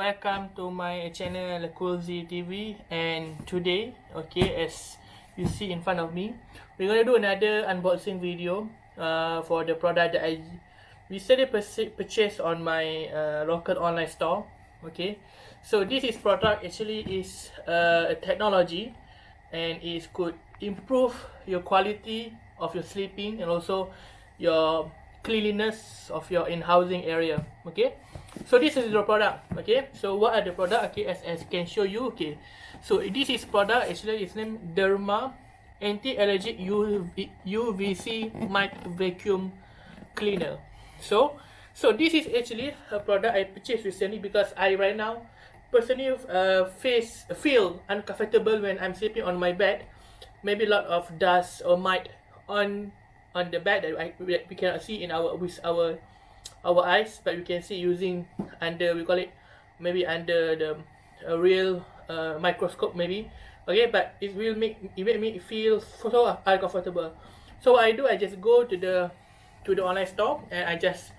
welcome to my channel CoolZie TV, and today, okay, as you see in front of me, we're gonna do another unboxing video for the product that I recently purchased on my local online store. Okay, so this product actually is a technology, and it could improve your quality of your sleeping and also your cleanliness of your in-housing area. Okay, so this is the product. Okay, so what are the product? Okay, as can show you. Okay, so this is product actually, its name Deerma anti-allergic UVC mic vacuum cleaner. So this is actually a product I purchased recently because I right now personally feel uncomfortable when I'm sleeping on my bed. Maybe a lot of dust or mite on the bed that we cannot see in our eyes, but we can see using under, we call it maybe under the real microscope maybe. Okay, but it make me feel so uncomfortable. So what I do, I just go to the online store and I just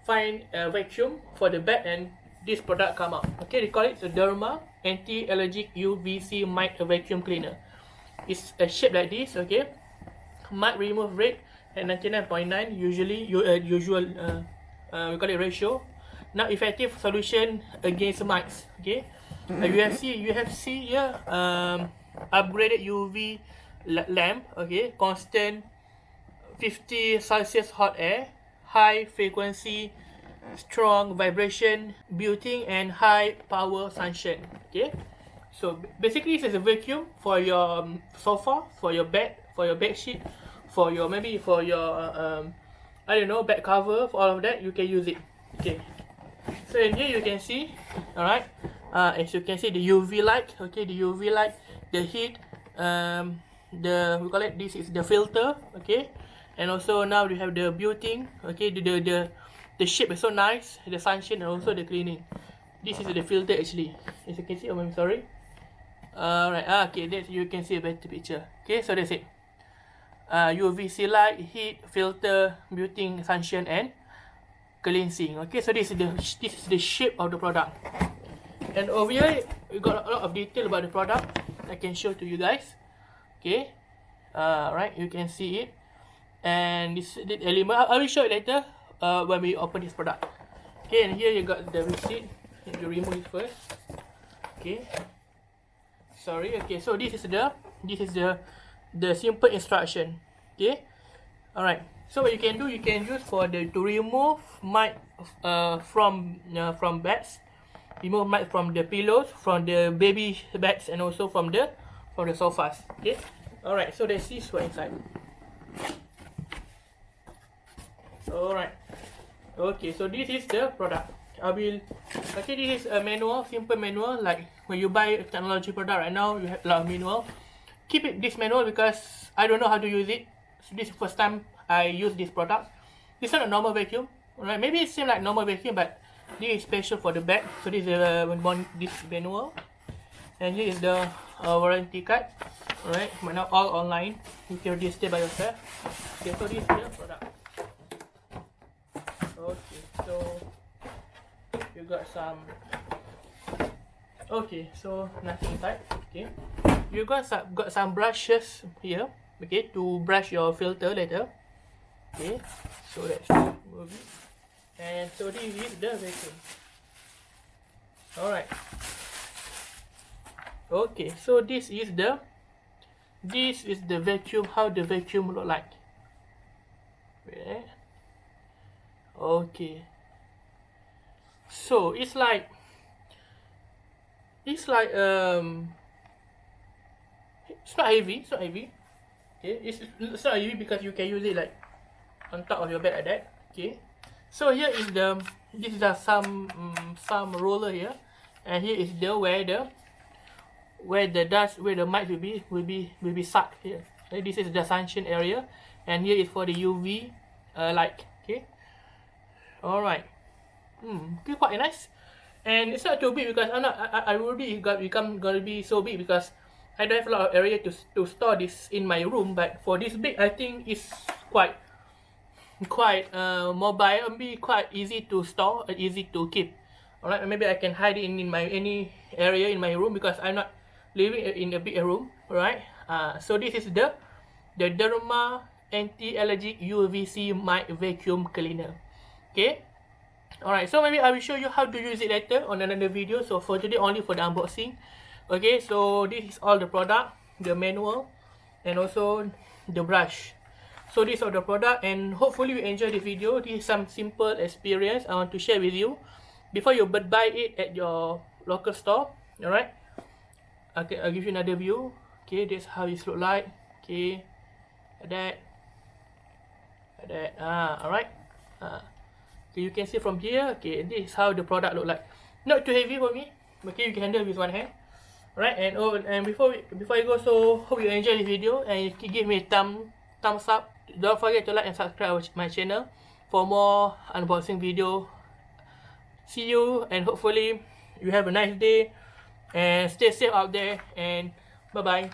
find a vacuum for the bed, and this product come out. Okay, they call it the Deerma anti-allergic UVC mic vacuum cleaner. It's a shape like this. Okay, mic remove rate at 99.9, usual we call it ratio. Now effective solution against mites. Okay, you have see here upgraded UV lamp. Okay, constant 50 Celcius Hot Air, high frequency strong vibration built-in, and high power sunshine. Okay, so basically this is a vacuum for your sofa, for your bed, for your bed sheet, for your I don't know, bed cover, for all of that you can use it. Okay, so in here you can see, all right, as you can see, the UV light. Okay, the UV light, the heat, we call it, this is the filter. Okay, and also now we have the built-in. Okay, the shape is so nice, the sunshine, and also the cleaning. This is the filter actually, as you can see. I'm sorry. Alright, okay, that you can see a better picture. Okay, so that's it. UVC light, heat, filter, built-in, sunshine, and cleansing. Okay, so this is the shape of the product. And over here we got a lot of detail about the product. I can show to you guys. Okay, right, you can see it. And this element, I will show it later when we open this product. Okay, and here you got the receipt. You remove it first. Okay, sorry. Okay, so this is the simple instruction. Okay, all right. So what you can do, you can use to remove mic from beds, remove mic from the pillows, from the baby beds, and also from the sofas. Okay, all right. So let's see what's inside. All right. Okay, so this is the product. Okay, this is a manual, simple manual. Like when you buy a technology product right now, you have a lot of manual. Keep this manual because I don't know how to use it. So this is the first time I use this product. It's not a normal vacuum, right? Maybe it seems like normal vacuum, but this is special for the bed. So this is this manual, and here is the warranty card. Alright, but now all online. You can register by yourself. Okay, so this is the product. Okay, so you got some. Okay, so nothing inside. Okay, you got some brushes here. Okay, to brush your filter later. Okay, so let's move it. And so this is the vacuum. Alright. Okay, so this is the vacuum. How the vacuum look like? Okay. Okay, so it's like it's not heavy. Okay, it's not heavy because you can use it like on top of your bed like that. Okay, so here is some roller here, and here is where the mic will be sucked here. Okay, this is the sunshine area, and here is for the UV light. Okay, all right. Okay, quite nice. And it's not too big because I will be gonna be so big because I don't have a lot of area to store this in my room. But for this big, I think it's quite mobile and be quite easy to store and easy to keep. Alright, maybe I can hide it in my any area in my room because I'm not living in a big room. Alright, so this is the Deerma anti-allergic UVC mild vacuum cleaner. Okay. Alright, so maybe I will show you how to use it later on another video. So for today, only for the unboxing. Okay, so this is all the product, the manual, and also the brush. So these are the product, and hopefully you enjoy the video. This is some simple experience I want to share with you before you buy it at your local store. Alright, okay, I'll give you another view. Okay, this is how it look like. Okay, like that, alright. Okay, you can see from here. Okay, this is how the product look like. Not too heavy for me. Okay, you can handle with one hand. Right, and before I go, so hope you enjoy the video and you can give me a thumbs up. Don't forget to like and subscribe my channel for more unboxing video. See you, and hopefully you have a nice day and stay safe out there, and bye bye.